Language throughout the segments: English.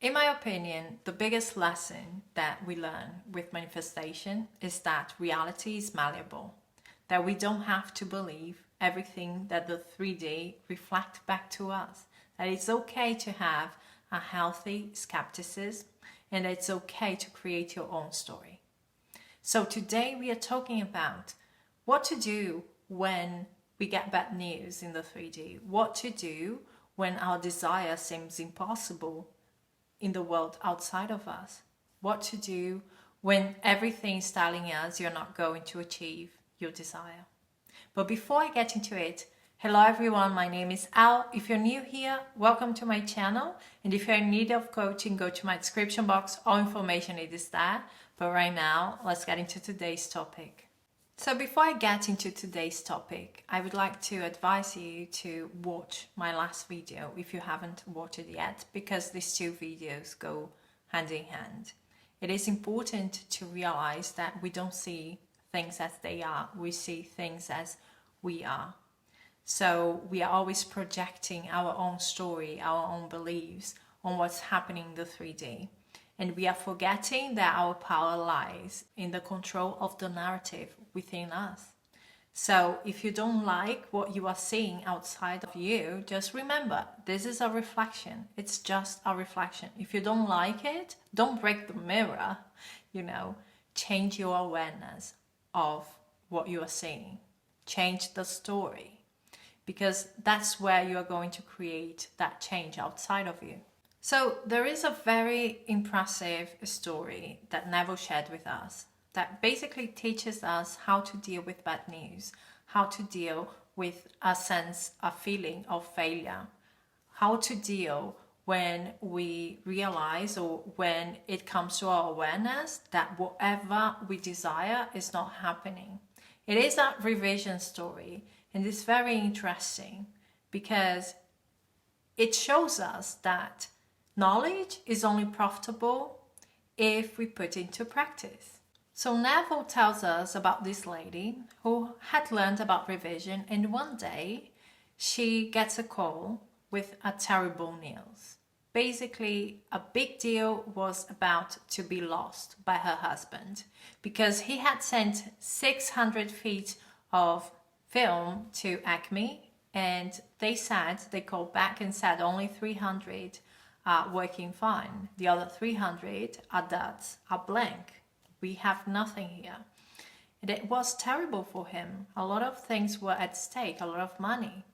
In my opinion, the biggest lesson that we learn with manifestation is that reality is malleable, that we don't have to believe everything that the 3D reflect back to us, that it's okay to have a healthy skepticism and it's okay to create your own story. So today we are talking about what to do when we get bad news in the 3D, what to do when our desire seems impossible in the world outside of us, what to do when everything is telling us you're not going to achieve your desire. But before I get into it, hello everyone, my name is Al. If you're new here, welcome to my channel. And if you're in need of coaching, go to my description box. All information is there. But right now, let's get into today's topic. So before I get into today's topic, I would like to advise you to watch my last video if you haven't watched it yet, because these two videos go hand in hand. It is important to realize that we don't see things as they are, we see things as we are. So we are always projecting our own story, our own beliefs on what's happening in the 3D. And we are forgetting that our power lies in the control of the narrative within us. So if you don't like what you are seeing outside of you, just remember, this is a reflection. It's just a reflection. If you don't like it, don't break the mirror, change your awareness of what you are seeing. Change the story, because that's where you are going to create that change outside of you. So there is a very impressive story that Neville shared with us that basically teaches us how to deal with bad news, how to deal with a feeling of failure, how to deal when we realize or when it comes to our awareness that whatever we desire is not happening. It is a revision story, and it's very interesting because it shows us that knowledge is only profitable if we put it into practice. So Neville tells us about this lady who had learned about revision, and one day she gets a call with a terrible news. Basically, a big deal was about to be lost by her husband because he had sent 600 feet of film to Acme, and they called back and said only 300 are working fine. The other 300 are dots, are blank. We have nothing here. And it was terrible for him. A lot of things were at stake, a lot of money.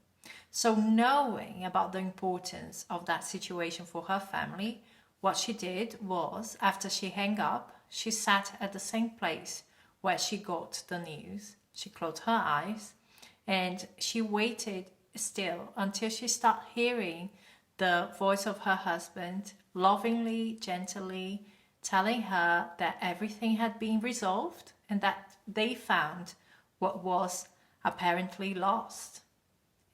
So knowing about the importance of that situation for her family, what she did was, after she hung up, she sat at the same place where she got the news. She closed her eyes and she waited still until she started hearing the voice of her husband, lovingly, gently, telling her that everything had been resolved and that they found what was apparently lost.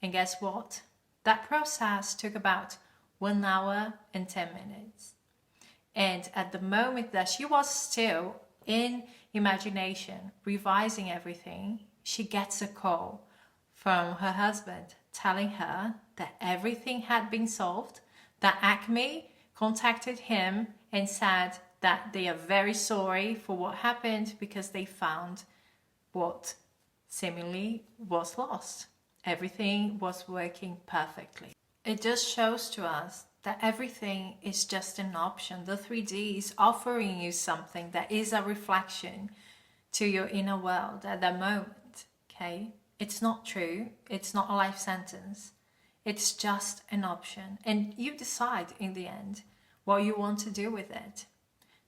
And guess what? That process took about 1 hour and 10 minutes. And at the moment that she was still in imagination, revising everything, she gets a call from her husband telling her that everything had been solved, that Acme contacted him and said that they are very sorry for what happened because they found what seemingly was lost. Everything was working perfectly. It just shows to us that everything is just an option. The 3D is offering you something that is a reflection to your inner world at that moment, okay? It's not true. It's not a life sentence. It's just an option. And you decide in the end what you want to do with it.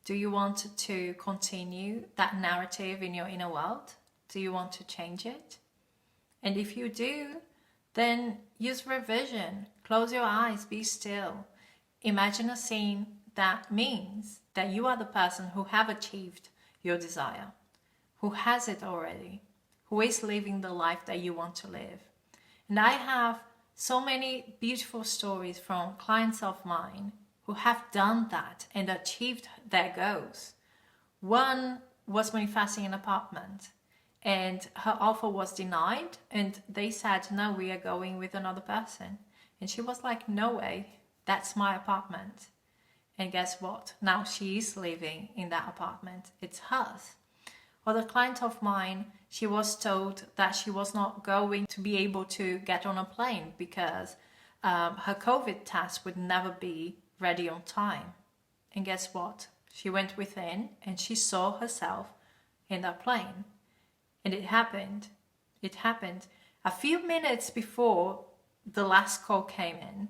Do you want to continue that narrative in your inner world? Do you want to change it? And if you do, then use revision. Close your eyes, be still. Imagine a scene that means that you are the person who have achieved your desire, who has it already, who is living the life that you want to live. And I have so many beautiful stories from clients of mine who have done that and achieved their goals. One was manifesting an apartment, and her offer was denied, and they said, no, we are going with another person. And she was like, no way, that's my apartment. And guess what? Now she's living in that apartment. It's hers. Or the client of mine, she was told that she was not going to be able to get on a plane because her COVID test would never be ready on time. And guess what? She went within and she saw herself in that plane. And it happened. It happened. A few minutes before the last call came in,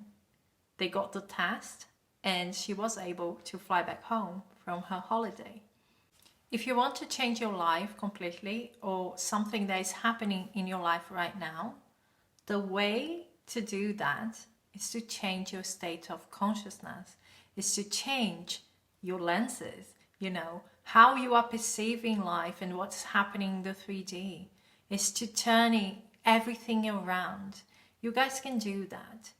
they got the test and she was able to fly back home from her holiday. If you want to change your life completely or something that is happening in your life right now, the way to do that is to change your state of consciousness, is to change your lenses, how you are perceiving life and what's happening in the 3D, is to turning everything around. You guys can do that.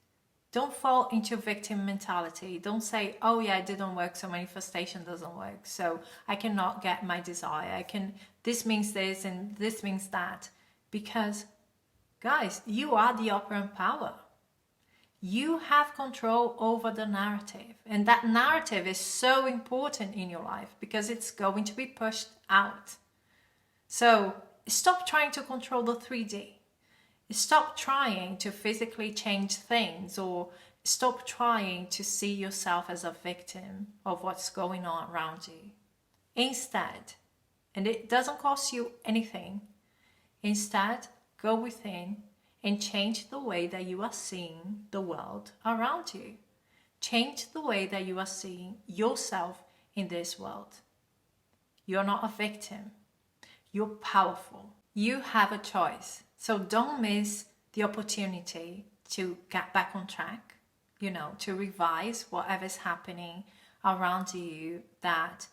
Don't fall into victim mentality. Don't say, oh yeah, it didn't work, so manifestation doesn't work, so I cannot get my desire. This means this and this means that. Because, guys, you are the operant power. You have control over the narrative. And that narrative is so important in your life because it's going to be pushed out. So stop trying to control the 3D. Stop trying to physically change things, or stop trying to see yourself as a victim of what's going on around you. Instead, and it doesn't cost you anything, instead go within and change the way that you are seeing the world around you. Change the way that you are seeing yourself in this world. You're not a victim. You're powerful. You have a choice. So don't miss the opportunity to get back on track, to revise whatever's happening around you that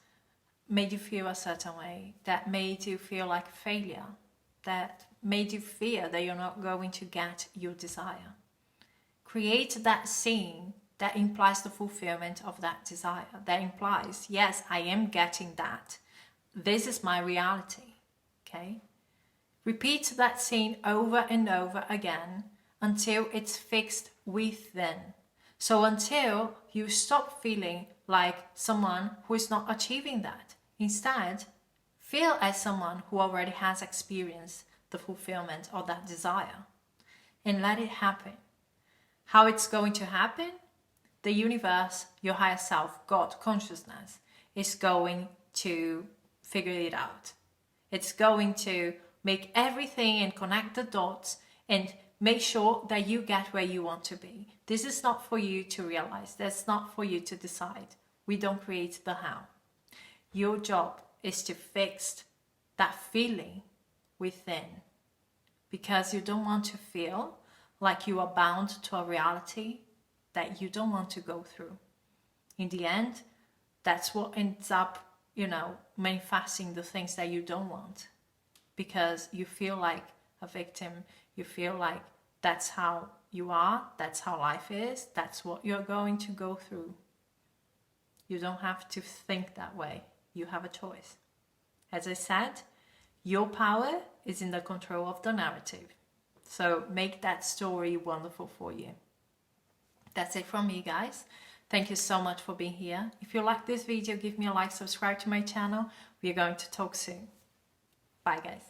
made you feel a certain way, that made you feel like a failure, that made you fear that you're not going to get your desire. Create that scene that implies the fulfillment of that desire, that implies, yes, I am getting that. This is my reality, okay? Repeat that scene over and over again until it's fixed within. So until you stop feeling like someone who is not achieving that. Instead, feel as someone who already has experienced the fulfillment of that desire. And let it happen. How it's going to happen? The universe, your higher self, God, consciousness, is going to figure it out. It's going to make everything and connect the dots and make sure that you get where you want to be. This is not for you to realize. That's not for you to decide. We don't create the how. Your job is to fix that feeling within, because you don't want to feel like you are bound to a reality that you don't want to go through. In the end, that's what ends up, manifesting the things that you don't want. Because you feel like a victim, you feel like that's how you are, that's how life is, that's what you're going to go through. You don't have to think that way. You have a choice. As I said, your power is in the control of the narrative. So make that story wonderful for you. That's it from me, guys. Thank you so much for being here. If you like this video, give me a like, subscribe to my channel. We are going to talk soon. Bye, guys.